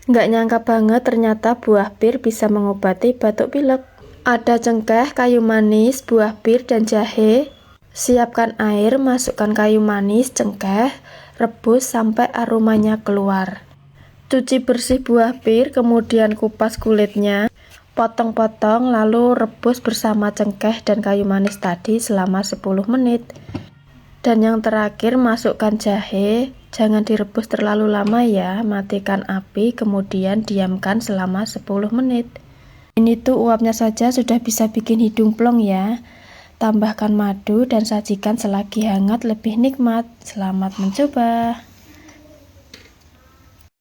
Nggak nyangka banget ternyata buah pir bisa mengobati batuk pilek. Ada cengkeh, kayu manis, buah pir, dan jahe. Siapkan air, masukkan kayu manis, cengkeh, rebus sampai aromanya keluar. Cuci bersih buah pir, kemudian kupas kulitnya. Potong-potong lalu rebus bersama cengkeh dan kayu manis tadi selama 10 menit. Dan yang terakhir masukkan jahe, jangan direbus terlalu lama ya, matikan api kemudian diamkan selama 10 menit. Ini tuh uapnya saja sudah bisa bikin hidung plong ya. Tambahkan madu dan sajikan selagi hangat lebih nikmat. Selamat mencoba.